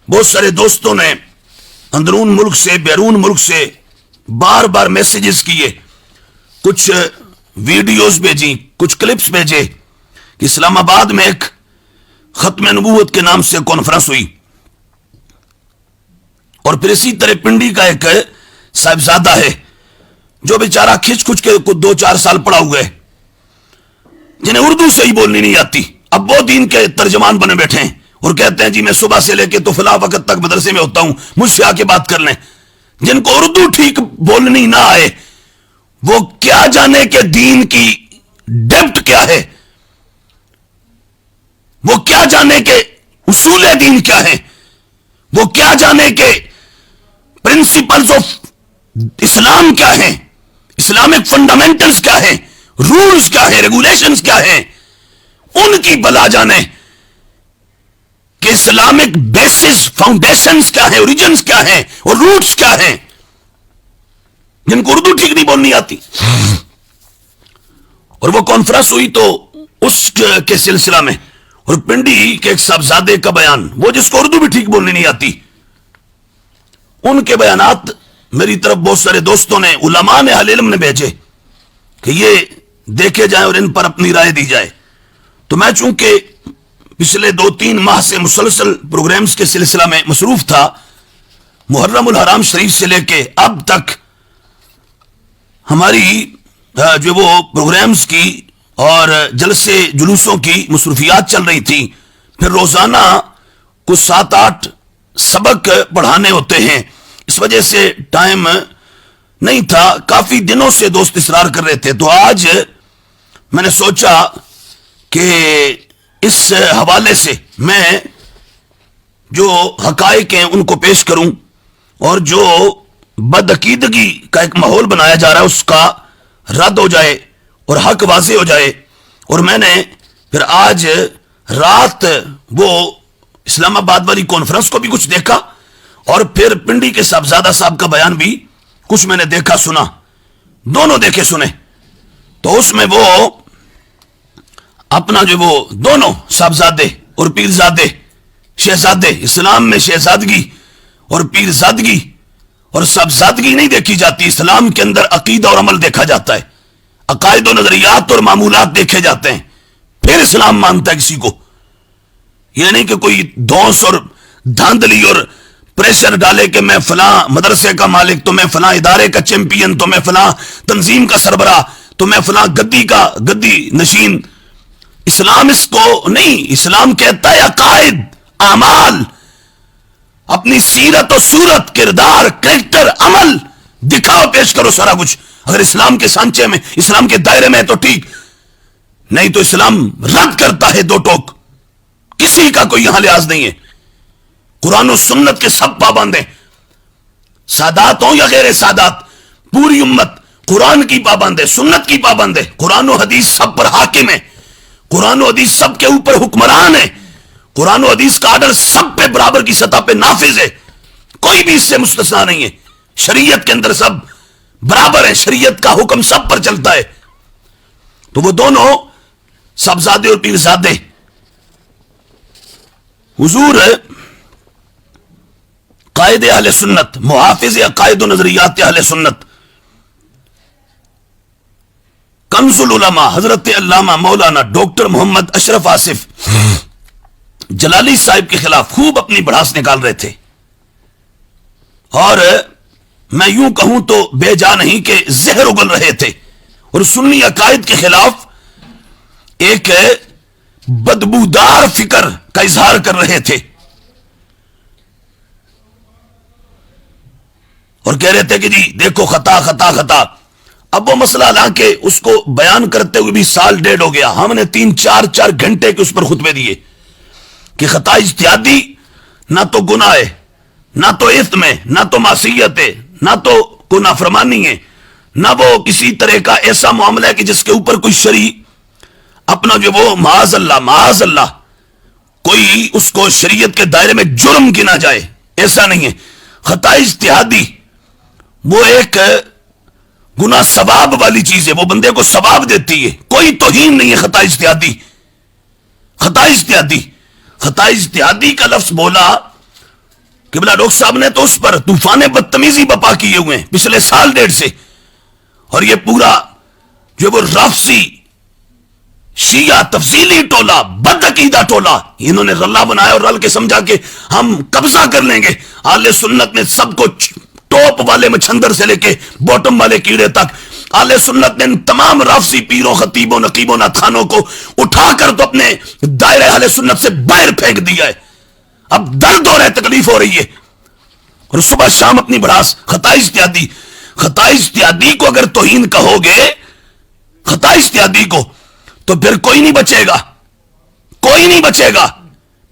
بہت سارے دوستوں نے اندرون ملک سے بیرون ملک سے بار بار میسیجز کیے، کچھ ویڈیوز بھیجی، کچھ کلپس بھیجے کہ اسلام آباد میں ایک ختم نبوت کے نام سے کانفرنس ہوئی، اور پھر اسی طرح پنڈی کا ایک صاحبزادہ ہے جو بیچارہ کھچ کھچ کے 2-4 سال پڑا ہوا ہے، جنہیں اردو سے ہی بولنی نہیں آتی، اب وہ دین کے ترجمان بنے بیٹھے ہیں اور کہتے ہیں جی میں صبح سے لے کے تو فلاں وقت تک مدرسے میں ہوتا ہوں، مجھ سے آ کے بات کر لیں۔ جن کو اردو ٹھیک بولنی نہ آئے وہ کیا جانے کہ دین کی ڈیپتھ کیا ہے، وہ کیا جانے کہ اصول دین کیا ہے، وہ کیا جانے کہ پرنسپلز آف اسلام کیا ہیں، اسلامک فنڈامنٹلز کیا ہیں، رولز کیا ہیں، ریگولیشنز کیا ہیں، ان کی بلا جانے کہ اسلامک بیسس فاؤنڈیشنز کیا ہیں، اوریجنز کیا ہیں اور روٹس کیا ہیں، جن کو اردو ٹھیک نہیں بولنی آتی۔ اور وہ کانفرنس ہوئی تو اس کے سلسلہ میں، اور پنڈی کے ایک صاحبزادے کا بیان، وہ جس کو اردو بھی ٹھیک بولنی نہیں آتی، ان کے بیانات میری طرف بہت سارے دوستوں نے، علماء نے، اہل علم نے بھیجے کہ یہ دیکھے جائیں اور ان پر اپنی رائے دی جائے۔ تو میں چونکہ پچھلے 2-3 ماہ سے مسلسل پروگرامز کے سلسلہ میں مصروف تھا، محرم الحرام شریف سے لے کے اب تک ہماری جو وہ پروگرامز کی اور جلسے جلوسوں کی مصروفیات چل رہی تھی، پھر روزانہ کچھ 7-8 سبق پڑھانے ہوتے ہیں، اس وجہ سے ٹائم نہیں تھا۔ کافی دنوں سے دوست اصرار کر رہے تھے، تو آج میں نے سوچا کہ اس حوالے سے میں جو حقائق ہیں ان کو پیش کروں، اور جو بدعقیدگی کا ایک ماحول بنایا جا رہا ہے اس کا رد ہو جائے اور حق واضح ہو جائے۔ اور میں نے پھر آج رات وہ اسلام آباد والی کانفرنس کو بھی کچھ دیکھا، اور پھر پنڈی کے صاحبزادہ صاحب کا بیان بھی کچھ میں نے دیکھا سنا، دونوں دیکھے سنے۔ تو اس میں وہ اپنا جو وہ دونوں صاحبزادے اور پیرزادے، شہزادے، اسلام میں شہزادگی اور پیرزادگی اور صاحبزادگی نہیں دیکھی جاتی، اسلام کے اندر عقیدہ اور عمل دیکھا جاتا ہے، عقائد و نظریات اور معمولات دیکھے جاتے ہیں، پھر اسلام مانتا ہے کسی کو۔ یہ نہیں کہ کوئی دھونس اور دھاندلی اور پریشر ڈالے کہ میں فلاں مدرسے کا مالک، تو میں فلاں ادارے کا چیمپئن، تو میں فلاں تنظیم کا سربراہ، تو میں فلاں گدی نشین۔ اسلام اس کو نہیں، اسلام کہتا ہے عقائد، اعمال، اپنی سیرت و صورت، کردار، کریکٹر، عمل دکھاؤ، پیش کرو سارا کچھ۔ اگر اسلام کے سانچے میں، اسلام کے دائرے میں تو ٹھیک، نہیں تو اسلام رد کرتا ہے دو ٹوک، کسی کا کوئی یہاں لحاظ نہیں ہے۔ قرآن و سنت کے سب پابند ہیں، سادات ہوں یا غیر سادات، پوری امت قرآن کی پابند ہے، سنت کی پابند ہے، قرآن و حدیث سب پر حاکم ہے، قرآن و حدیث سب کے اوپر حکمران ہے، قرآن و حدیث کا آرڈر سب پہ برابر کی سطح پہ نافذ ہے، کوئی بھی اس سے مستثنا نہیں ہے، شریعت کے اندر سب برابر ہے، شریعت کا حکم سب پر چلتا ہے۔ تو وہ دونوں صاحبزادے اور پیرزادے حضور قائد اہل سنت، محافظ عقائد و نظریات اہل سنت، کنز العلماء حضرت علامہ مولانا ڈاکٹر محمد اشرف آصف جلالی صاحب کے خلاف خوب اپنی بڑھاس نکال رہے تھے، اور میں یوں کہوں تو بے جا نہیں کہ زہر اگل رہے تھے، اور سنی عقائد کے خلاف ایک بدبودار فکر کا اظہار کر رہے تھے، اور کہہ رہے تھے کہ جی دیکھو خطا خطا خطا۔ اب وہ مسئلہ حالانکہ اس کو بیان کرتے ہوئے بھی 1.5 سال ہو گیا، ہم نے 3-4 گھنٹے کے اس پر خطبے دیے کہ خطا اجتہادی نہ تو گناہ ہے، نہ تو اثم ہے، نہ تو معصیت ہے، نہ تو کوئی نافرمانی ہے، نہ وہ کسی طرح کا ایسا معاملہ ہے کہ جس کے اوپر کوئی شرعی اپنا جو وہ معاذ اللہ کوئی اس کو شریعت کے دائرے میں جرم گنا جائے، ایسا نہیں ہے۔ خطا اجتہادی وہ ایک گناہ ثواب والی چیز ہے، وہ بندے کو ثواب دیتی ہے، کوئی توہین نہیں ہے خطا اجتہادی۔ خطا اجتہادی کا لفظ بولا قبلہ ڈاکٹر صاحب نے تو اس پر طوفان بدتمیزی بپا کیے ہوئے ہیں پچھلے سال ڈیڑھ سے، اور یہ پورا جو وہ رافضی شیعہ تفصیلی ٹولہ، بد عقیدہ ٹولہ، انہوں نے رلا بنایا اور رل کے سمجھا کہ ہم قبضہ کر لیں گے. اہل سنت نے سب کو ٹوپ والے مچھندر سے لے کے باٹم والے کیڑے تک، اہل سنت نے ان تمام رافضی پیروں، خطیبوں، نقیبوں، ناتھانوں کو اٹھا کر تو اپنے دائرہ اہل سنت سے باہر پھینک دیا ہے. اب درد ہو رہا ہے، تکلیف ہو رہی ہے، اور صبح شام اپنی بڑاس. خطا اجتہادی کو اگر توہین کہو گے، خطا اجتہادی کو، تو پھر کوئی نہیں بچے گا، کوئی نہیں بچے گا.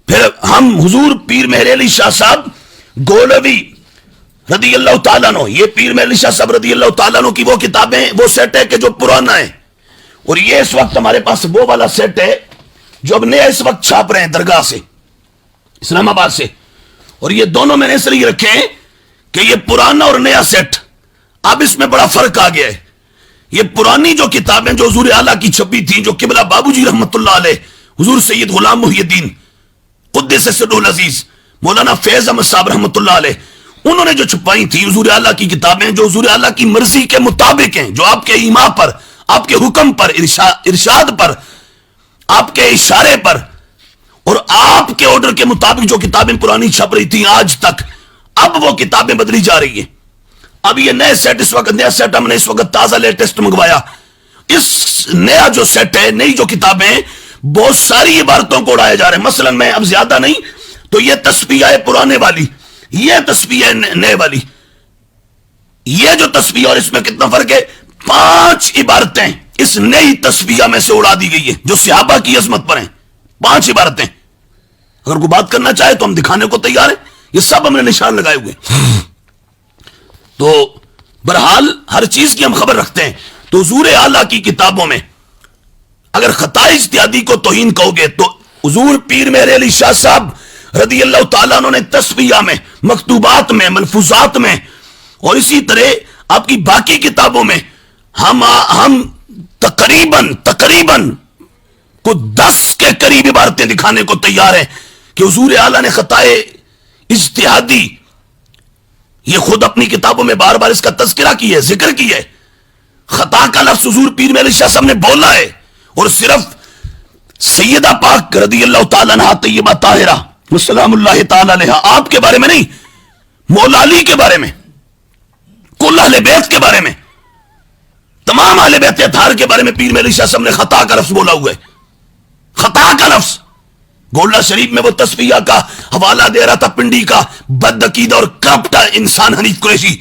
پھر ہم حضور پیر مہر علی شاہ صاحب گولوی رضی اللہ تعالیٰ عنہ، یہ پیر مہر علی شاہ صاحب رضی اللہ تعالیٰ عنہ کی وہ کتابیں، وہ سیٹ ہے کہ جو پرانا ہے، اور یہ اس وقت ہمارے پاس وہ والا سیٹ ہے جو اب نیا اس وقت چھاپ رہے ہیں درگاہ سے، اسلام آباد سے. اور یہ دونوں میں نے اس لیے رکھے ہیں کہ یہ پرانا اور نیا سیٹ، اب اس میں بڑا فرق آ گیا ہے. یہ پرانی جو کتابیں جو حضور اعلیٰ کی چھپی تھیں، جو قبلہ بابو جی رحمت اللہ علیہ، حضور سید غلام محی الدین قدس سرہ العزیز، مولانا فیض احمد صاحب رحمت اللہ علیہ، انہوں نے جو چھپائی تھی حضور اعلیٰ کی کتابیں، جو حضور اعلیٰ کی مرضی کے مطابق ہیں، جو آپ کے ایما پر، آپ کے حکم پر، ارشاد پر، آپ کے اشارے پر اور آپ کے آرڈر کے مطابق جو کتابیں پرانی چھپ رہی تھیں آج تک، اب وہ کتابیں بدلی جا رہی ہیں. اب یہ نئے سیٹ، اس وقت نیا سیٹ ہم نے اس وقت تازہ لیٹسٹ منگوایا. اس نیا جو سیٹ ہے، نئی جو کتابیں، بہت ساری عبارتوں کو اڑایا جا رہا ہے. مثلا میں اب زیادہ نہیں تو یہ تصفیہ ہے پرانے والی، یہ تصفیہ ہے نئے والی. یہ جو تصفیہ اور اس میں کتنا فرق ہے، 5 عبارتیں اس نئی تصفیہ میں سے اڑا دی گئی ہے جو صحابہ کی عظمت پر ہیں. 5 عبارتیں، اگر کوئی بات کرنا چاہے تو ہم دکھانے کو تیار ہیں، یہ سب ہم نے نشان لگائے ہوئے. تو بہرحال ہر چیز کی ہم خبر رکھتے ہیں. تو حضور اعلیٰ کی کتابوں میں اگر خطا اجتہادی کو توہین کہو گے تو حضور پیر مہر علی شاہ صاحب رضی اللہ تعالیٰ عنہ نے تصفیہ میں، مکتوبات میں، ملفوظات میں، اور اسی طرح آپ کی باقی کتابوں میں ہم تقریباً کو 10 کے قریب عبارتیں دکھانے کو تیار ہیں کہ حضور اعلیٰ نے خطا اجتہادی، یہ خود اپنی کتابوں میں بار بار اس کا تذکرہ کیا ہے، ذکر کیا ہے. خطا کا لفظ حضور پیر مہر علی شاہ صاحب نے بولا ہے، اور صرف سیدہ پاک رضی اللہ تعالیٰ عنہا طیبہ طاہرہ والسلام اللہ تعالیٰ علیہا، آپ کے بارے میں نہیں، مولا علی کے بارے میں، کل اہل بیت کے بارے میں، تمام اہل بیت اطہار کے بارے میں پیر مہر علی شاہ صاحب نے خطا کا لفظ بولا ہوا ہے. خطا کا لفظ گولڈا شریف میں وہ تصفیہ کا حوالہ دے رہا تھا، پنڈی کا بد عقیدہ اور کرپٹ انسان حنیف قریشی.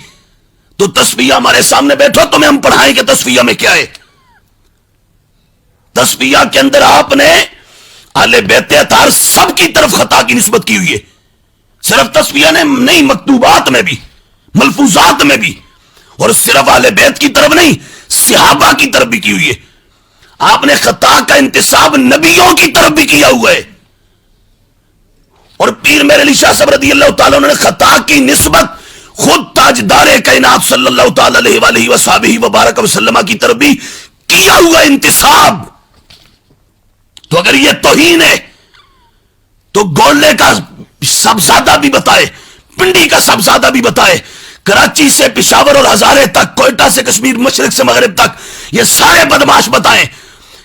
تو تصفیہ ہمارے سامنے بیٹھو، تمہیں ہم پڑھائیں کہ تصفیہ میں کیا ہے. تصفیہ کے اندر آپ نے اہل بیت اطہار سب کی طرف خطا کی نسبت کی ہوئی ہے. صرف تصفیہ نے نہیں، مکتوبات میں بھی، ملفوظات میں بھی، اور صرف اہل بیت کی طرف نہیں، صحابہ کی طرف بھی کی ہوئی ہے. آپ نے خطا کا انتساب نبیوں کی طرف بھی کیا ہوا ہے. اور پیر مہر علی شاہ صاحب رضی اللہ تعالیٰ عنہ نے خطا کی نسبت خود تاجدار کائنات صلی اللہ تعالیٰ علیہ وآلہ وصحبہ وبارک وسلم کی طرف بھی کیا ہوا انتساب. تو اگر یہ توہین ہے تو گولڈے کا صاحبزادہ بھی بتائے، پنڈی کا صاحبزادہ بھی بتائے، کراچی سے پشاور اور ہزارے تک، کوئٹہ سے کشمیر، مشرق سے مغرب تک، یہ سارے بدماش بتائیں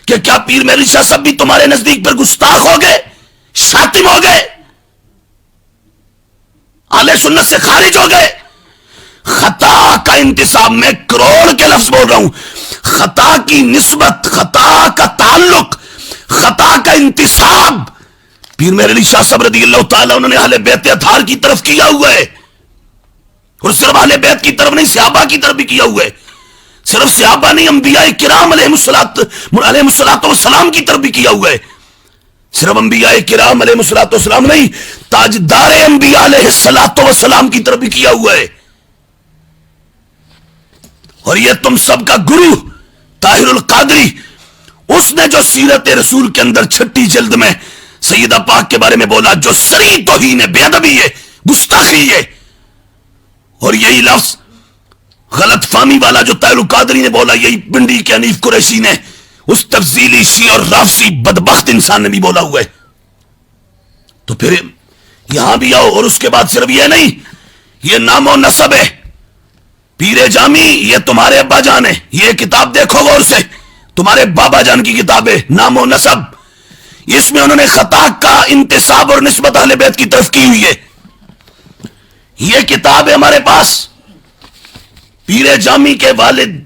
کہ کیا پیر مہر علی شاہ صاحب بھی تمہارے نزدیک پر گستاخ ہو گئے، شاتم ہو گئے، اہل سنت سے خارج ہو گئے. خطا کا انتساب، میں کروڑ کے لفظ بول رہا ہوں، خطا کی نسبت، خطا کا تعلق، خطا کا انتساب پیر مہر علی شاہ صاحب رضی اللہ تعالیٰ انہوں نے اہل بیت اطہار کی طرف کیا ہوا ہے. اور صرف اہل بیت کی طرف نہیں، صحابہ کی طرف بھی کیا ہوا ہے. صرف صحابہ نہیں، انبیاء کرام علیہ السلام کی طرف بھی کیا ہوا ہے. صرف انبیاء کرام علیہ السلام نہیں، تاجدار انبیاء علیہ السلام کی طرف بھی کیا ہوا ہے. اور یہ تم سب کا گرو طاہر القادری، اس نے جو سیرت رسول کے اندر 6 جلد میں سیدہ پاک کے بارے میں بولا، جو سری توہین ہے، بے ادبی ہے، گستاخی ہے. اور یہی لفظ غلط فہمی والا جو طاہر القادری نے بولا، یہی پنڈی کے حنیف قریشی نے، اس تفضیلی شیعہ اور رافضی بدبخت انسان نے بھی بولا ہوا ہے. تو پھر یہاں بھی آؤ. اور اس کے بعد صرف یہ نہیں, یہ نام و نسب ہے. پیر جامی یہ تمہارے ابا جان ہے. یہ کتاب دیکھو غور سے, تمہارے بابا جان کی کتاب ہے نام و نسب. اس میں انہوں نے خطا کا انتساب اور نسبت اہل بیت کی طرف کی ہوئی ہے. یہ کتاب ہے ہمارے پاس. پیر جامی کے والد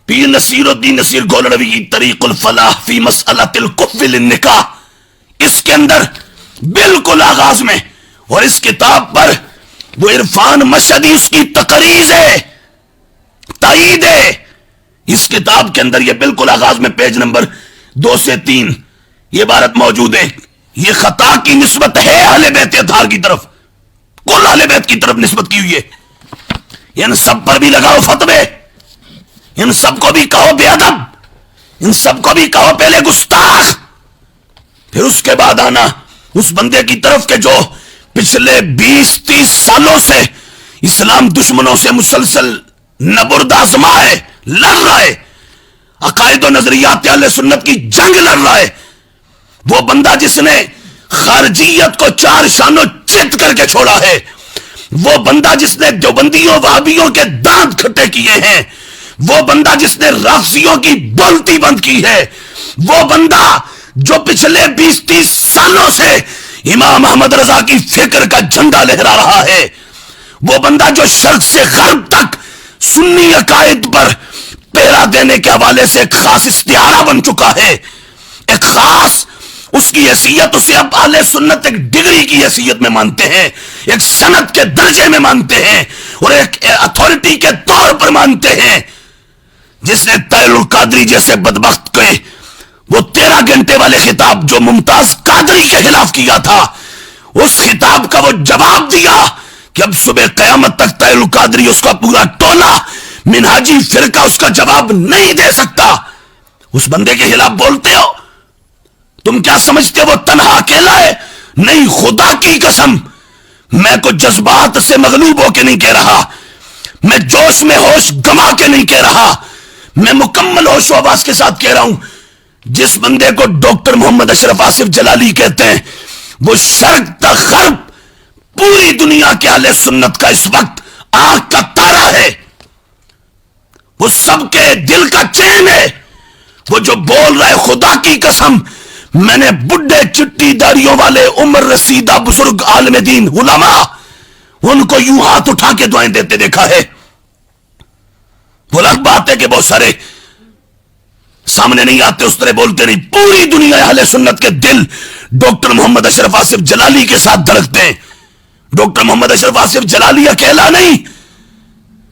پیر نصیر الدین نصیر گولڑوی طریق الفلاح فی مسئلۃ الکف للنکاح, اس کے اندر بالکل آغاز میں, اور اس کتاب پر وہ عرفان مشہدی اس کی تقریر ہے, تائید ہے. اس کتاب کے اندر یہ بالکل آغاز میں پیج نمبر 2 سے 3 یہ عبارت موجود ہے. یہ خطا کی نسبت ہے اہل بیت اطہار کی طرف, کل اہل بیت کی طرف نسبت کی ہوئی ہے. ان سب پر بھی لگاؤ فتوے, ان سب کو بھی کہو بے ادب, ان سب کو بھی کہو پہلے گستاخ, پھر اس کے بعد آنا اس بندے کی طرف کے جو پچھلے 20-30 سالوں سے اسلام دشمنوں سے مسلسل نبرد آزما ہے, لڑ رہا ہے, عقائد و نظریات اہل سنت کی جنگ لڑ رہا ہے. وہ بندہ جس نے خارجیت کو 4 شانوں چت کر کے چھوڑا ہے, وہ بندہ جس نے دیوبندیوں وہابیوں کے دانت کھٹے کیے ہیں, وہ بندہ جس نے رافضیوں کی بولتی بند کی ہے, وہ بندہ جو پچھلے 20-30 سالوں سے امام احمد رضا کی فکر کا جھنڈا لہرا رہا ہے, وہ بندہ جو شرق سے غرب تک سنی عقائد پر پہرا دینے کے حوالے سے ایک خاص استعارہ بن چکا ہے, ایک خاص اس کی حیثیت اسے اب اہل سنت ایک ڈگری کی حیثیت میں مانتے ہیں, ایک سند کے درجے میں مانتے ہیں, اور ایک اتھارٹی کے طور پر مانتے ہیں. جس نے طیل القادری جیسے بدبخت کے وہ 13 گھنٹے والے خطاب جو ممتاز قادری کے خلاف کیا تھا, اس خطاب کا وہ جواب دیا کہ اب صبح قیامت تک طیل القادری اس کا پورا ٹولہ منہاجی فرقہ اس کا جواب نہیں دے سکتا. اس بندے کے خلاف بولتے ہو, تم کیا سمجھتے ہو وہ تنہا اکیلا ہے؟ نہیں, خدا کی قسم میں کو جذبات سے مغلوب ہو کے نہیں کہہ رہا, میں جوش میں ہوش گما کے نہیں کہہ رہا, میں مکمل ہوش و آواز کے ساتھ کہہ رہا ہوں. جس بندے کو ڈاکٹر محمد اشرف آصف جلالی کہتے ہیں, وہ شرق تک غرب پوری دنیا کے اہل سنت کا اس وقت آنکھ کا تارا ہے, وہ سب کے دل کا چین ہے. وہ جو بول رہا ہے خدا کی قسم میں نے بڈھے چٹی داڑیوں والے عمر رسیدہ بزرگ عالم دین علماء ان کو یوں ہاتھ اٹھا کے دعائیں دیتے دیکھا ہے. وہ الگ بات ہے کہ بہت سارے سامنے نہیں آتے, اس طرح بولتے نہیں. پوری دنیا اہل سنت کے دل ڈاکٹر محمد اشرف آصف جلالی کے ساتھ دھڑکتے ہیں. ڈاکٹر محمد اشرف آصف جلالی اکیلا نہیں,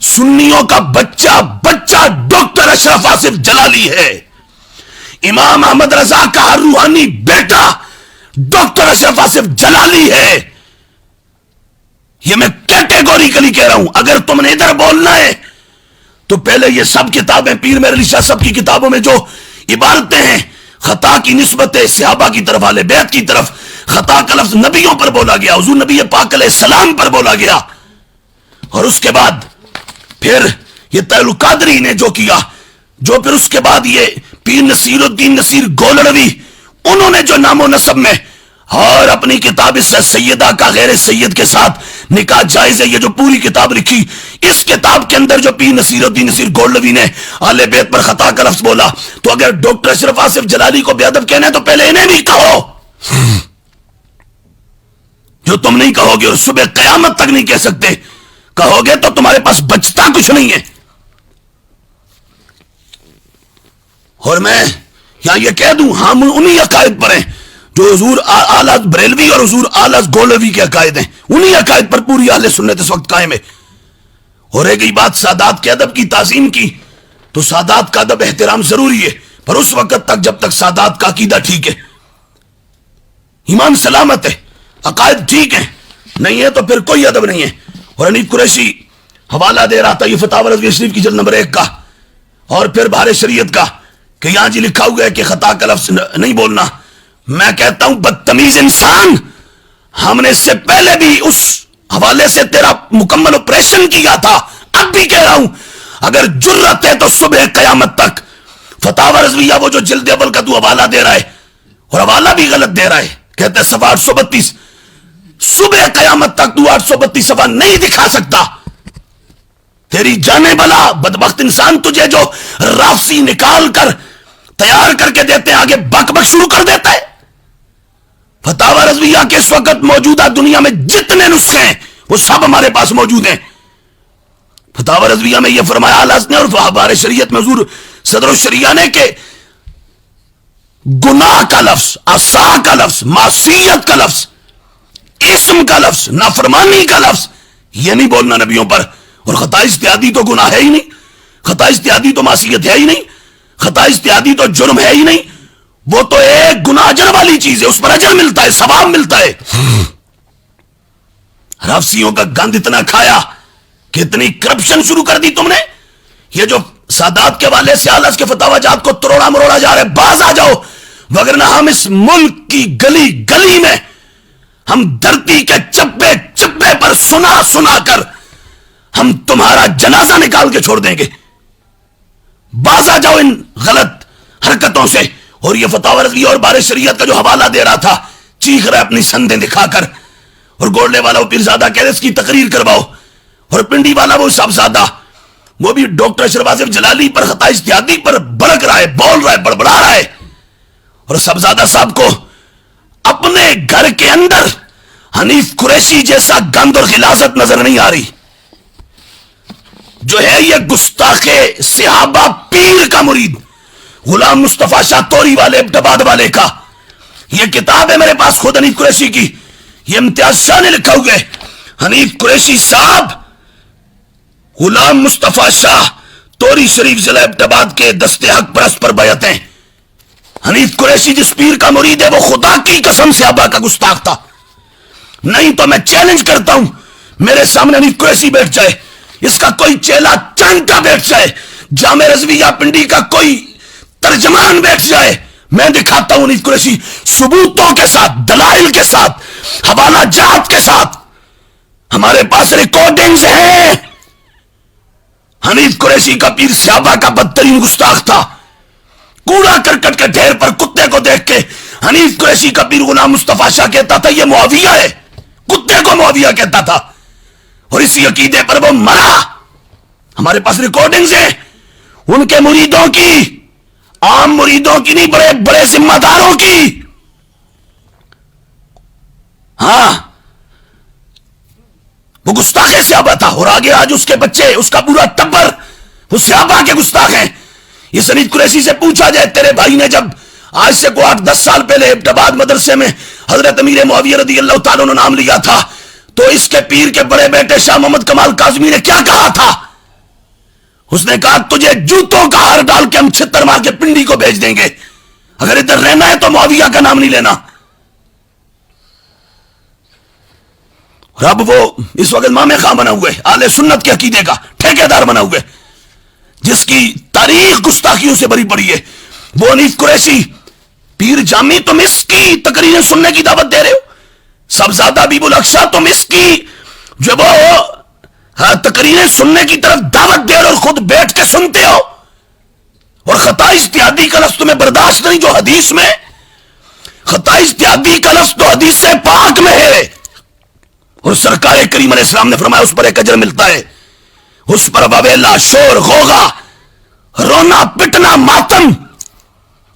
سنیوں کا بچہ بچہ ڈاکٹر اشرف آصف جلالی ہے. امام احمد رضا کا روحانی بیٹا ڈاکٹر اشرف آصف جلالی ہے. یہ میں کیٹیگوریکلی کہہ رہا ہوں. اگر تم نے ادھر بولنا ہے تو پہلے یہ سب کتابیں پیر میر علی شاہ صاحب کی کتابوں میں جو عبارتیں ہیں خطا کی نسبت صحابہ کی طرف, اہل بیت کی طرف, خطا کا لفظ نبیوں پر بولا گیا, حضور نبی پاک علیہ السلام پر بولا گیا, اور اس کے بعد پھر یہ طیل القادری نے جو کیا, جو پھر اس کے بعد یہ پیر نصیر الدین نصیر گولڑوی انہوں نے جو نام و نسب میں اور اپنی کتاب سیدہ کا غیر سید کے ساتھ نکاح جائز ہے, یہ جو پوری کتاب لکھی, اس کتاب کے اندر جو پیر نصیر الدین نصیر گولڑوی نے اہل بیت پر خطا کا لفظ بولا, تو اگر ڈاکٹر اشرف آصف جلالی کو بے ادب کہنا ہے تو پہلے انہیں بھی کہو. جو تم نہیں کہو گے اور صبح قیامت تک نہیں کہہ سکتے, کہو گے تو تمہارے پاس بچتا کچھ نہیں ہے. اور میں یہاں یہ کہہ دوں, ہم انہی عقائد پر ہیں جو حضور اعلی بریلوی اور حضور اعلی گولڑوی کے عقائد ہیں, انہی عقائد پر پوری اہل سنت اس وقت قائم ہے. اور ایک ہی بات سادات کے ادب کی تعظیم کی, تو سادات کا ادب احترام ضروری ہے, پر اس وقت تک جب تک سادات کا عقیدہ ٹھیک ہے, ایمان سلامت ہے, عقائد ٹھیک ہیں, نہیں ہے تو پھر کوئی ادب نہیں ہے. اور حنیف قریشی حوالہ دے رہا تھا یہ فتاوی رضویہ شریف کی جلد نمبر 1 کا, اور پھر بہار شریعت کا, کہ یہاں جی لکھا ہوا ہے کہ خطا کا لفظ نہیں بولنا. میں کہتا ہوں بدتمیز انسان, ہم نے اس سے پہلے بھی اس حوالے سے تیرا مکمل آپریشن کیا تھا, اب بھی کہہ رہا ہوں اگر جرت ہے تو صبح قیامت تک فتاوی رضویہ وہ جو جلد اول کا تو حوالہ دے رہا ہے, اور حوالہ بھی غلط دے رہا ہے, کہتے ہیں صفحہ 832, صبح قیامت تک تو 832 صفحہ نہیں دکھا سکتا. تیری جانے بلا بدبخت انسان تجھے جو رافسی نکال کر تیار کر کے دیتے ہیں آگے بک بک شروع کر دیتا ہے. فتاوی رضویہ کے اس وقت موجودہ دنیا میں جتنے نسخے ہیں وہ سب ہمارے پاس موجود ہیں. فتاوی رضویہ میں یہ فرمایا اعلیٰ نے اور ہمارے شریعت میں حضور صدر الشریعہ نے کہ گناہ کا لفظ، عصا کا لفظ، معصیت کا لفظ، اسم کا لفظ، نافرمانی کا لفظ یہ نہیں بولنا نبیوں پر. اور خطا اجتہادی تو گناہ ہے ہی نہیں، خطا اجتہادی تو معصیت ہے ہی نہیں، خطا اجتہادی تو جرم ہے ہی نہیں. وہ تو ایک گناہ اجر والی چیز ہے، اس پر اجر ملتا ہے، ثواب ملتا ہے. رافسیوں کا گند اتنا کھایا کہ اتنی کرپشن شروع کر دی تم نے. یہ جو سادات کے والے سے آلس کے فتاوی جات کو تروڑا مروڑا جا رہے، باز آ جاؤ، وگرنہ ہم اس ملک کی گلی گلی میں ہم دھرتی کے چپے چپے پر سنا سنا کر ہم تمہارا جنازہ نکال کے چھوڑ دیں گے. باز آ جاؤ ان غلط حرکتوں سے. اور یہ فتاوی رضویہ اور بار شریعت کا جو حوالہ دے رہا تھا چیخ رہا اپنی سندیں دکھا کر، اور گولڈے والا وہ پیرزادہ کہہ رہے اس کی تقریر کرواؤ، اور پنڈی والا وہ صاحبزادہ وہ بھی ڈاکٹر اشرف آصف جلالی پر خطا اجتہادی پر بڑک رہا ہے، بول رہا ہے، بڑبڑا رہا ہے. اور صاحبزادہ صاحب کو اپنے گھر کے اندر حنیف قریشی جیسا گند اور غلاظت نظر نہیں آ رہی. جو ہے یہ گستاخ صحابہ پیر کا مرید غلام مصطفیٰ شاہ توری والے ابٹباد والے کا، یہ کتاب ہے میرے پاس خود حنیف قریشی کی، یہ امتیاز شاہ نے لکھا ہوئے. حنیف قریشی صاحب غلام مصطفیٰ شاہ توری شریف ضلع ابٹباد کے دست حق پرست پر بیعت ہیں. حنیف قریشی جس پیر کا مرید ہے وہ خدا کی قسم صحابہ کا گستاخ تھا. نہیں تو میں چیلنج کرتا ہوں میرے سامنے حنیف قریشی بیٹھ جائے، اس کا کوئی چیلا چند کا بیٹھ جائے، جامع رضویہ پنڈی کا کوئی ترجمان بیٹھ جائے، میں دکھاتا ہوں حنیف قریشی ثبوتوں کے ساتھ، دلائل کے ساتھ، حوالہ جات کے ساتھ. ہمارے پاس ریکارڈنگز ہیں. حنیف قریشی کا پیر صحابہ کا بدترین گستاخ تھا. کوڑا کرکٹ کے ڈھیر پر کتے کو دیکھ کے حنیف قریشی کا پیر غلام مصطفیٰ شاہ کہتا تھا یہ معاویہ ہے، کتے کو معاویہ کہتا تھا، اور اسی عقیدے پر وہ مرا. ہمارے پاس ریکارڈنگز ہیں ان کے مریدوں کی، عام مریدوں کی نہیں، بڑے بڑے ذمہ داروں کی. ہاں وہ گستاخ صحابہ تھا، اور آگے آج اس کے بچے، اس کا پورا ٹبر وہ صحابہ کے گستاخ ہیں. یہ حنیف قریشی سے پوچھا جائے تیرے بھائی نے جب آج سے کو 8-10 سال پہلے ابٹباد مدرسے میں حضرت امیر معاویہ رضی اللہ تعالیٰ عنہ نام لیا تھا تو اس کے پیر کے بڑے بیٹے شاہ محمد کمال کاظمی نے کیا کہا تھا؟ اس نے کہا تجھے جوتوں کا ہار ڈال کے ہم چھتر مار کے پنڈی کو بھیج دیں گے، اگر ادھر رہنا ہے تو معاویہ کا نام نہیں لینا. اور اب وہ اس وقت امام خاں بنا ہوئے، اہل سنت کے عقیدے کا ٹھیکیدار بنا ہوئے، جس کی تاریخ گستاخیوں سے بری پڑی ہے. وہ حنیف قریشی پیر جامی تم اس کی تقریریں سننے کی دعوت دے رہے ہو، صاحبزادہ حبیب الاقصیٰ تم اس کی جو وہ تقریریں سننے کی طرف دعوت دے رہے اور خود بیٹھ کے سنتے ہو، اور خطا اجتہادی کا لفظ تمہیں برداشت نہیں جو حدیث میں، خطا اجتہادی کا لفظ تو حدیث سے پاک میں ہے، اور سرکار کریم علیہ السلام نے فرمایا اس پر ایک اجر ملتا ہے. اس پر وبیلا، شور، غوغا، رونا پٹنا، ماتم.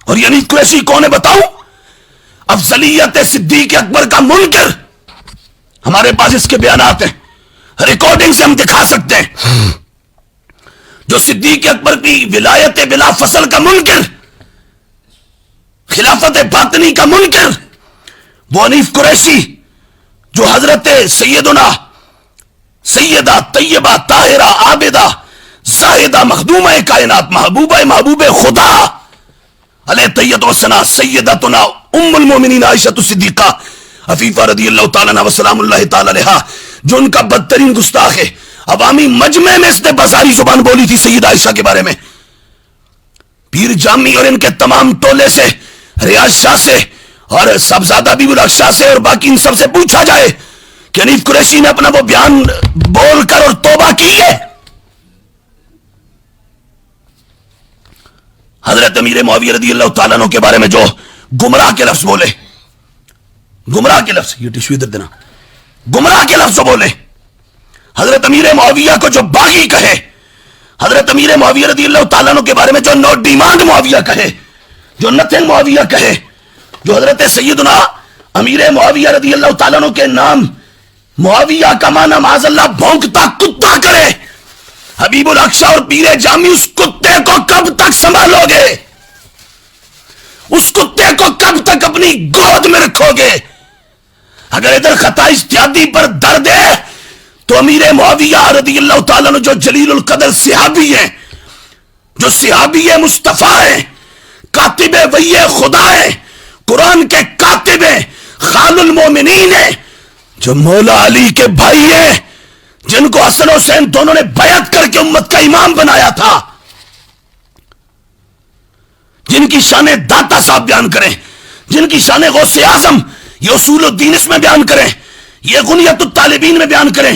اور یہ حنیف قریشی کون ہے بتاؤں؟ افضلیت صدیق اکبر کا منکر. ہمارے پاس اس کے بیانات ہیں، ریکارڈنگ سے ہم دکھا سکتے ہیں. جو صدیق اکبر کی ولایت بلا فصل کا منکر، خلافت باطنی کا منکر، وہ حنیف قریشی جو حضرت سیدنا سیدہ طیبہ طاہرہ عابدہ زاہدہ مخدومہ کائنات محبوبہ محبوب خدا علیہ طیت و ثنا سیدتنا ام المومنین عائشہ صدیقہ عفیفہ رضی اللہ تعالیٰ عنہ وسلام اللہ تعالیٰ علیہا، جو ان کا بدترین گستاخ ہے. عوامی مجمع میں اس نے بازاری زبان بولی تھی سیدہ عائشہ کے بارے میں. پیر جامی اور ان کے تمام ٹولے سے، ریاض شاہ سے اور صاحبزادہ حبیب الاقصیٰ سے اور باقی ان سب سے پوچھا جائے کہ حنیف قریشی نے اپنا وہ بیان بول کر اور توبہ کی ہے. حضرت امیر معاویہ رضی اللہ تعالیٰ عنہ کے بارے میں جو گمراہ کے لفظ بولے، گمراہ کے لفظ، یہ ٹشو ادھر دینا، گمراہ کے لفظ بولے. حضرت امیر معاویہ کو جو باغی کہے, حضرت امیر معاویہ رضی اللہ تعالیٰ عنہ کے بارے میں جو نو ڈیمانڈ معاویہ کہے, جو نتھنگ معاویہ کہے, جو حضرت سیدنا امیر معاویہ رضی اللہ تعالیٰ عنہ کے نام معاویہ کا معنی معاذ اللہ بھونکتا کتا کرے, حبیب الاقصی اور پیر جامی, اس کتے کو کب تک سنبھالو گے؟ اس کتے کو کب تک اپنی گود میں رکھو گے؟ اگر ادھر خطا اجتہادی پر درد ہے تو امیر معاویہ رضی اللہ تعالیٰ عنہ جو جلیل القدر صحابی ہیں, جو صحابی مصطفیٰ ہیں, کاتب وحی خدا ہیں, قرآن کے کاتب ہیں, خال المومنین ہیں, جو مولا علی کے بھائی ہیں, جن کو حسن حسین دونوں نے بیعت کر کے امت کا امام بنایا تھا, جن کی شان داتا صاحب بیان کریں, جن کی شان غوث اعظم یہ اصول الدین اس میں بیان کریں, یہ غنیت الطالبین میں بیان کریں,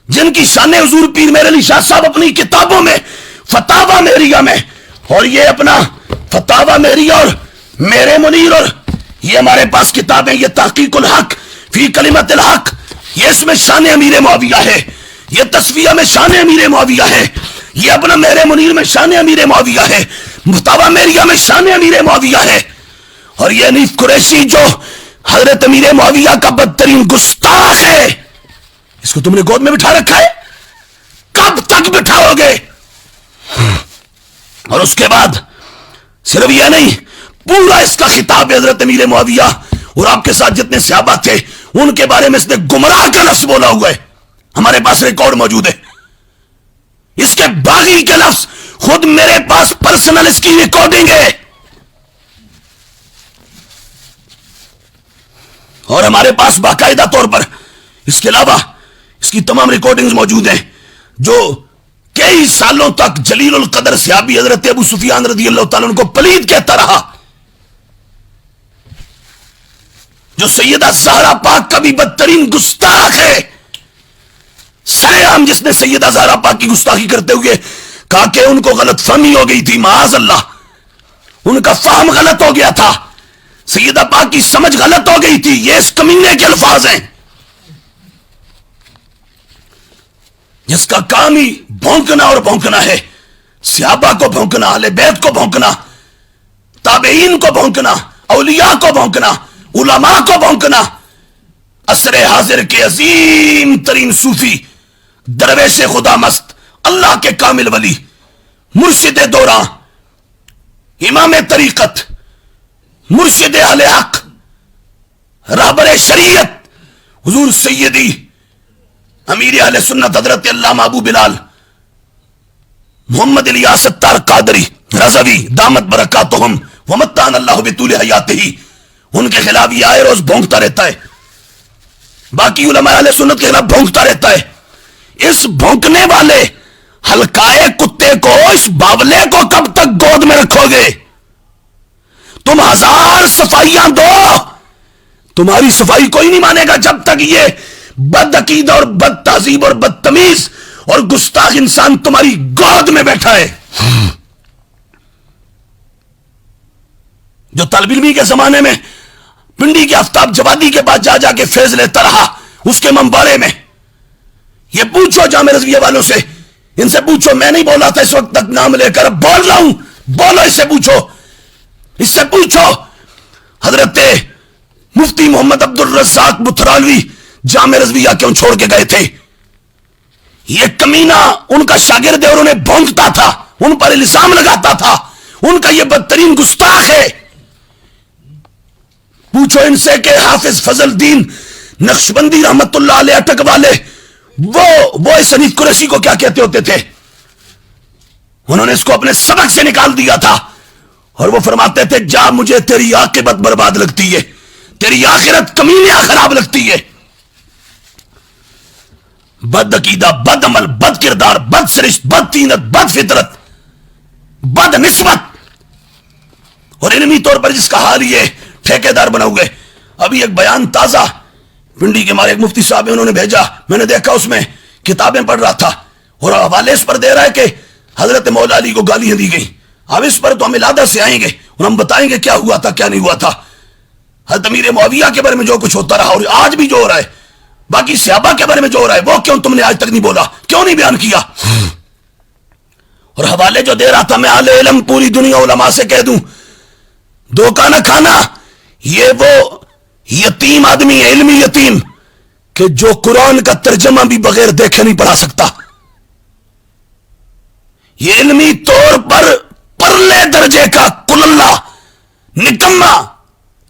جن کی شان حضور پیر میر علی شاہ صاحب اپنی کتابوں میں فتاوی مہریہ میں, اور یہ اپنا فتاوی مہریہ اور میرے منیر, اور یہ ہمارے پاس کتابیں, یہ تحقیق الحق فی کلمت الحق, یہ اس میں شان امیر معاویہ ہے, یہ تصفیہ میں شان امیر معاویہ ہے, یہ اپنا میرے منیر میں شان امیر معاویہ ہے, فتاوی مہریہ میں شان امیر معاویہ ہے. اور یہ حنیف قریشی جو حضرت امیر معاویہ کا بدترین گستاخ ہے, اس کو تم نے گود میں بٹھا رکھا ہے, کب تک بٹھاؤ گے؟ اور اس کے بعد صرف یہ نہیں, پورا اس کا خطاب حضرت امیر معاویہ اور آپ کے ساتھ جتنے صحابہ تھے ان کے بارے میں اس نے گمراہ کا لفظ بولا ہوا ہے, ہمارے پاس ریکارڈ موجود ہے. اس کے باغی کے لفظ خود میرے پاس پرسنل اس کی ریکارڈنگ ہے, اور ہمارے پاس باقاعدہ طور پر اس کے علاوہ اس کی تمام ریکارڈنگز موجود ہیں, جو کئی سالوں تک جلیل القدر صحابی حضرت ابو سفیان رضی اللہ تعالیٰ عنہ کو پلید کہتا رہا, جو سیدہ زہرا پاک کا بھی بدترین گستاخ ہے, سیام جس نے سیدہ زہرا پاک کی گستاخی کرتے ہوئے کہا کہ ان کو غلط فہمی ہو گئی تھی, معاذ اللہ, ان کا فہم غلط ہو گیا تھا, سیدہ پاک کی سمجھ غلط ہو گئی تھی. یہ اس کمینے کے الفاظ ہیں جس کا کام ہی بھونکنا اور بھونکنا ہے, صحابہ کو بھونکنا, اہل بیت کو بھونکنا, تابعین کو بھونکنا, اولیاء کو بھونکنا, علماء کو بھونکنا. عصر حاضر کے عظیم ترین صوفی, درویش خدا مست, اللہ کے کامل ولی, مرشد دوراں, امام طریقت, مرشد اہل حق, رہبر شریعت, حضور سیدی امیر اہل سنت حضرت علامہ ابو بلال محمد الیاس ستار قادری رضوی دامت برکاتہم ومتعنا اللہ بطول حیاتہ, ان کے خلاف یہ آئے روز بھونکتا رہتا ہے, باقی علماء اہل سنت کے خلاف بھونکتا رہتا ہے. اس بھونکنے والے ہلکائے کتے کو, اس باولے کو کب تک گود میں رکھو گے؟ تم 1000 صفائیاں دو, تمہاری صفائی کوئی نہیں مانے گا جب تک یہ بد عقید اور بد تہذیب اور بدتمیز اور گستاخ انسان تمہاری گود میں بیٹھا ہے. جو طالب علمی کے زمانے میں پنڈی کے آفتاب جوادی کے پاس جا جا کے فیض لیتا رہا, اس کے منبارے میں یہ پوچھو جامع رضویہ والوں سے, ان سے پوچھو, میں نہیں بولا تھا اس وقت تک نام لے کر, اب بول رہا ہوں, بولو, اس سے پوچھو, اس سے پوچھو. حضرت مفتی محمد عبد الرزاق بترالوی جامع رضویہ کیوں چھوڑ کے گئے تھے؟ یہ کمینہ ان کا شاگرد ہے اور انہیں بھونکتا تھا, ان پر الزام لگاتا تھا, ان کا یہ بدترین گستاخ ہے. پوچھو ان سے کہ حافظ فضل الدین نقشبندی رحمت اللہ علیہ اٹک والے وہ اس حنیف قریشی کو کیا کہتے ہوتے تھے؟ انہوں نے اس کو اپنے سبق سے نکال دیا تھا, اور وہ فرماتے تھے جا مجھے تیری عاقبت برباد لگتی ہے, تیری آخرت کمینہ خراب لگتی ہے. بد عقیدہ, بد عمل, بد کردار, بد سرشت, بد تینت, بد فطرت, بد نسبت, اور علمی طور پر جس کا حال یہ ٹھیکیدار بنا ہوئے. ابھی ایک بیان تازہ پنڈی کے ہمارے ایک مفتی صاحب انہوں نے بھیجا, میں نے دیکھا, اس میں کتابیں پڑھ رہا تھا اور حوالے اس پر دے رہا ہے کہ حضرت مولا علی کو گالیاں دی گئی. اب اس پر تو ہم علادہ سے آئیں گے اور ہم بتائیں گے کیا ہوا تھا کیا نہیں ہوا تھا. حضرت امیر معاویہ کے بارے میں جو کچھ ہوتا رہا اور آج بھی جو ہو رہا ہے, باقی صحابہ کے بارے میں جو ہو رہا ہے وہ کیوں تم نے آج تک نہیں بولا, کیوں نہیں بیان کیا؟ اور حوالے جو دے رہا تھا میں اہل علم پوری دنیا علماء سے کہہ دوں, دھوکہ نہ کھانا. یہ وہ یتیم آدمی ہے, علمی یتیم, کہ جو قرآن کا ترجمہ بھی بغیر دیکھے نہیں پڑھا سکتا. یہ علمی طور پر پرلے درجے کا کللہ, نکما,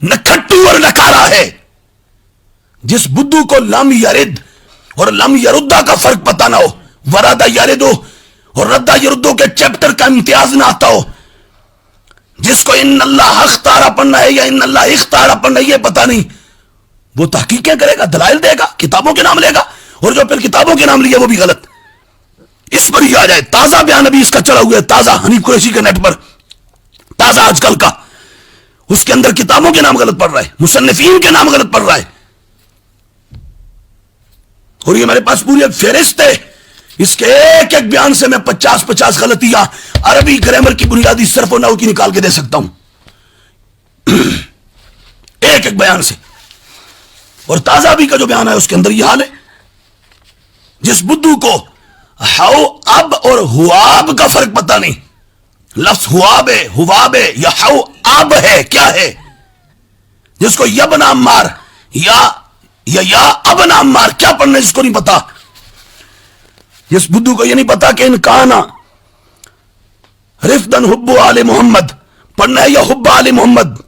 نکھٹو اور نکارا ہے. جس بدھو کو لم یرد اور لم یردہ کا فرق پتہ نہ ہو, ورادہ یردو اور ردہ یردو کے چیپٹر کا امتیاز نہ آتا ہو, جس کو ان اللہ اختارا پڑھنا ہے یا ان اللہ اختارا پڑھنا ہے یہ پتہ نہیں, وہ تحقیقیں کرے گا, دلائل دے گا, کتابوں کے نام لے گا, اور جو پھر کتابوں کے نام لیے وہ بھی غلط. اس پر ہی آ جائے, تازہ بیان ابھی اس کا چلا ہوا ہے, تازہ حنیف قریشی کے نیٹ پر, تازہ آج کل کا, اس کے اندر کتابوں کے نام غلط پڑھ رہا ہے, مصنفین کے نام غلط پڑھ رہا ہے. اور یہ میرے پاس پوری ایک فہرست ہے, اس کے ایک ایک بیان سے میں 50 غلطیاں عربی گرامر کی بنیادی صرف و نحو کی نکال کے دے سکتا ہوں, ایک ایک بیان سے. اور تازہ بھی کا جو بیان ہے اس کے اندر یہ حال ہے. جس بدھو کو ہاؤ اب اور ہواب کا فرق پتہ نہیں, لفظ ہواب ہے یا ہاؤ اب ہے, کیا ہے, جس کو یب نام مار یا اب نام مار کیا پڑھنا ہے جس کو نہیں پتا. جس بدھو کو یہ نہیں پتا کہ ان کانا رفدن حب آل محمد پڑھنا ہے یا حب آل محمد,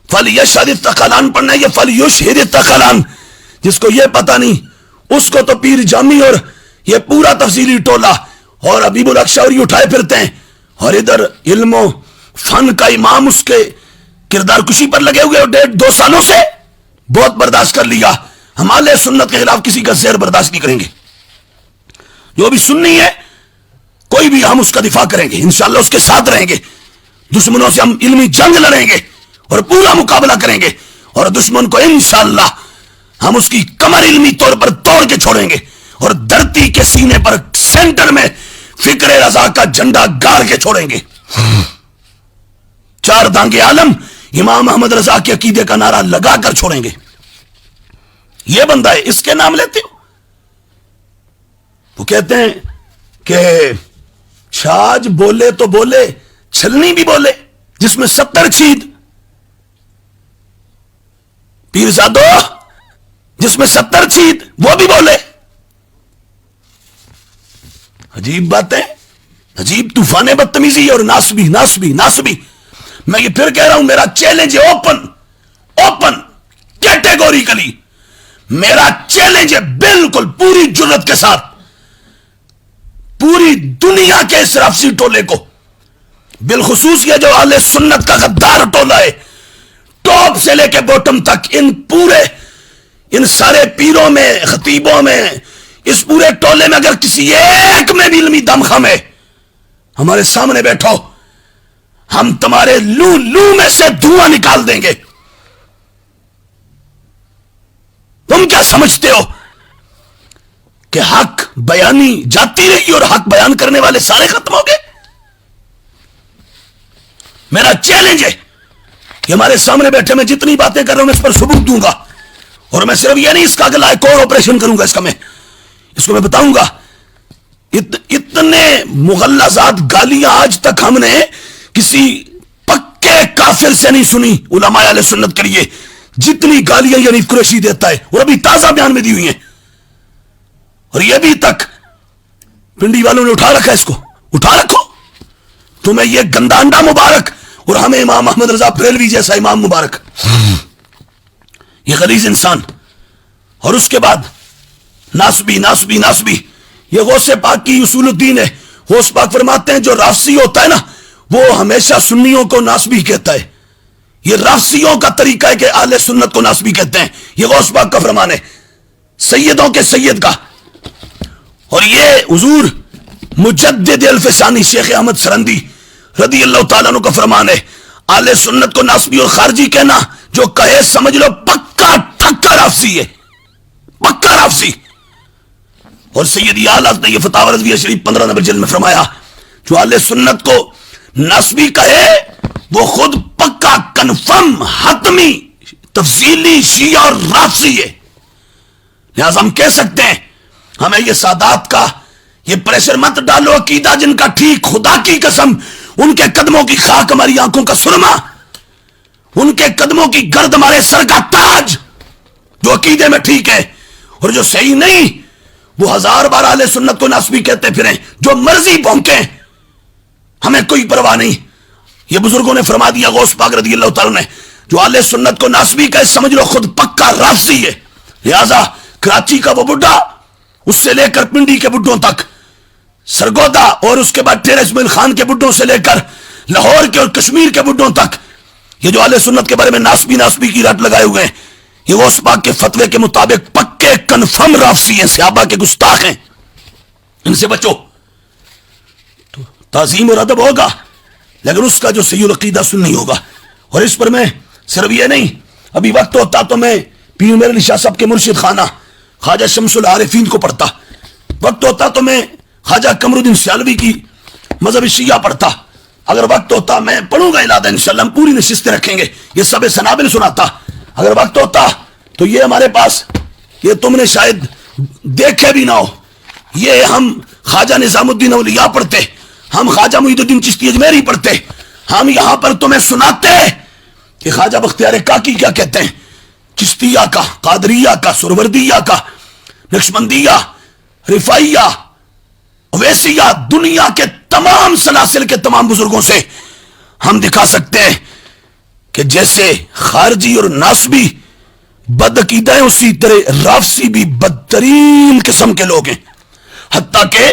فلیشہد الثقلان پڑھنا ہے یا فلیشہد الثقلان, جس کو یہ پتا نہیں اس کو تو پیر جامی اور یہ پورا تفصیلی ٹولہ اور حبیب الاکشوری اٹھائے پھرتے ہیں, اور ادھر علم و فن کا امام اس کے کردار کشی پر لگے ہوئے, اور 1.5-2 سالوں سے بہت برداشت کر لیا. ہم اہل سنت کے خلاف کسی کا زہر برداشت نہیں کریں گے. جو بھی سنی ہے کوئی بھی, ہم اس کا دفاع کریں گے, انشاءاللہ اس کے ساتھ رہیں گے. دشمنوں سے ہم علمی جنگ لڑیں گے اور پورا مقابلہ کریں گے, اور دشمن کو انشاءاللہ ہم اس کی کمر علمی طور پر توڑ کے چھوڑیں گے, اور دھرتی کے سینے پر سینٹر میں فکر رضا کا جھنڈا گاڑ کے چھوڑیں گے. 4 دانگے عالم امام احمد رضا کے عقیدے کا نعرہ لگا کر چھوڑیں گے. یہ بندہ ہے, اس کے نام لیتے ہو. وہ کہتے ہیں کہ شاج بولے تو بولے, چھلنی بھی بولے, جس میں 70 چھید. پیرزادو جس میں 70 چھید وہ بھی بولے. عجیب باتیں, عجیب طوفان بدتمیزی اور ناسبی. میں یہ پھر کہہ رہا ہوں, میرا چیلنج ہے اوپن کیٹیگوریکلی, میرا چیلنج ہے بالکل پوری جرت کے ساتھ پوری دنیا کے اس رافضی ٹولے کو, بالخصوص یہ جو اہل سنت کا غدار ٹولہ ہے, ٹاپ سے لے کے باٹم تک, ان سارے پیروں میں, خطیبوں میں, اس پورے ٹولے میں اگر کسی ایک میں بھی علمی دم ہے, ہمارے سامنے بیٹھو, ہم تمہارے لو میں سے دھواں نکال دیں گے. تم کیا سمجھتے ہو کہ حق بیانی جاتی رہی اور حق بیان کرنے والے سارے ختم ہو گئے؟ میرا چیلنج ہے کہ ہمارے سامنے بیٹھے میں جتنی باتیں کر رہا ہوں میں اس پر ثبوت دوں گا, اور میں صرف یہ نہیں اس کا اگلا ایک اور آپریشن کروں گا, اس کو میں بتاؤں گا. اتنے مغلظات گالیاں آج تک ہم نے کسی پکے کافر سے نہیں سنی علماء اہل سنت کے لیے, جتنی گالیاں حنیف قریشی دیتا ہے, اور ابھی تازہ بیان میں دی ہوئی ہیں. اور یہ بھی تک پنڈی والوں نے اٹھا رکھا ہے, اس کو اٹھا رکھو, تمہیں یہ گندا انڈا مبارک, اور ہمیں امام احمد رضا بریلوی جیسا امام مبارک, یہ غلیظ انسان. اور اس کے بعد ناسبی, یہ غوث پاک کی اصول الدین ہے. غوث پاک فرماتے ہیں جو رافضی ہوتا ہے نا وہ ہمیشہ سنیوں کو ناسبی کہتا ہے. یہ رافضیوں کا طریقہ ہے کہ اہل سنت کو ناسبی کہتے ہیں, یہ غوث پاک کا فرمان ہے, سیدوں کے سید کا. اور یہ حضور مجدد الفسانی شیخ احمد سرندی رضی اللہ تعالیٰ عنہ کا فرمان ہے, اہل سنت کو ناسبی اور خارجی کہنا جو کہے سمجھ لو پکا ٹھکا رافضی ہے, پکا رافضی. اور سیدی اعلیٰ نے یہ فتاوی رضویہ شریف 15 نمبر جلد میں فرمایا, جو اہل سنت کو ناسبی کہے وہ خود پکا کنفرم حتمی تفصیلی شیعہ اور رافضی ہے. لہذا ہم کہہ سکتے ہیں ہمیں یہ سادات کا یہ پریشر مت ڈالو عقیدہ جن کا ٹھیک، خدا کی قسم ان کے قدموں کی خاک ہماری آنکھوں کا سرما، ان کے قدموں کی گرد ہمارے سر کا تاج، جو عقیدے میں ٹھیک ہے، اور جو صحیح نہیں وہ 1000 بار اہل سنت کو ناسبی کہتے پھریں، جو مرضی بھونکیں، ہمیں کوئی پرواہ نہیں۔ یہ بزرگوں نے فرما دیا، غوث پاک رضی اللہ تعالیٰ نے، جو اہل سنت کو ناسبی کہے سمجھ لو خود پکا رافضی ہے۔ لہذا کراچی کا وہ بڈھا، اس سے لے کر پنڈی کے بڈھوں تک، سرگودا اور اس کے بعد ٹیرے اسماعیل خان کے بڈھوں سے لے کر لاہور کے اور کشمیر کے بڈھوں تک، یہ جو اہل سنت کے بارے میں ناسبی کی رٹ لگائے ہوئے ہیں، یہ غوث پاک کے فتوے کے مطابق پکے کنفرم رافضی ہیں، صحابہ کے گستاخ ہیں، ان سے بچو۔ تو تعظیم اور ادب ہوگا، لیکن اس کا جو صحیح العقیدہ سنی ہوگا۔ اور اس پر میں صرف یہ نہیں، ابھی وقت ہوتا تو میں پیر میر علی شاہ صاحب کے مرشد خانہ خواجہ شمس العارفین کو پڑھتا، وقت ہوتا تو میں خواجہ قمر الدین سیالوی کی مذہب شیعہ پڑھتا، اگر وقت ہوتا میں پڑھوں گا الادہ انشاءاللہ، ہم پوری نشستیں رکھیں گے، یہ سب سنابل سناتا، اگر وقت ہوتا تو یہ ہمارے پاس، یہ تم نے شاید دیکھے بھی نہ ہو، یہ ہم خواجہ نظام الدین اولیاء پڑھتے، ہم خواجہ محی الدین چشتی اجمیری پڑھتے، ہم یہاں پر تمہیں سناتے کہ خواجہ بختیار کاکی کیا کہتے ہیں، چشتیہ کا، قادریہ کا، سروردیہ کا، نقشبندیہ، رفائیہ، اویسیہ، دنیا کے تمام سلاسل کے تمام بزرگوں سے ہم دکھا سکتے ہیں کہ جیسے خارجی اور ناسبی بدعقیدہ ہیں، اسی طرح رافضی بھی بدترین قسم کے لوگ ہیں۔ حتیٰ کہ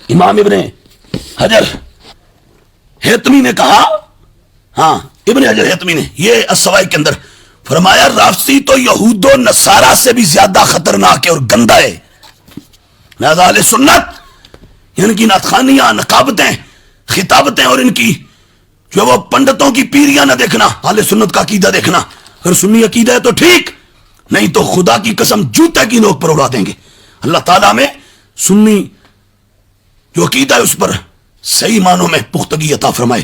امام ابن حجر ہیتمی نے کہا، ہاں ابن حجر ہیتمی نے یہ السوائی کے اندر فرمایا، رافضی تو یہود و نصارہ سے بھی زیادہ خطرناک ہے اور گندا ہے۔ لہذا اہل سنت ان کی ناتخانیاں، نقابتیں، خطابتیں اور ان کی جو وہ پنڈتوں کی پیریاں نہ دیکھنا، اہل سنت کا عقیدہ دیکھنا۔ اگر سنی عقیدہ ہے تو ٹھیک، نہیں تو خدا کی قسم جوتے کی نوک پر اڑا دیں گے۔ اللہ تعالیٰ میں سنی جو عقیدہ ہے اس پر صحیح معنوں میں پختگی عطا فرمائے۔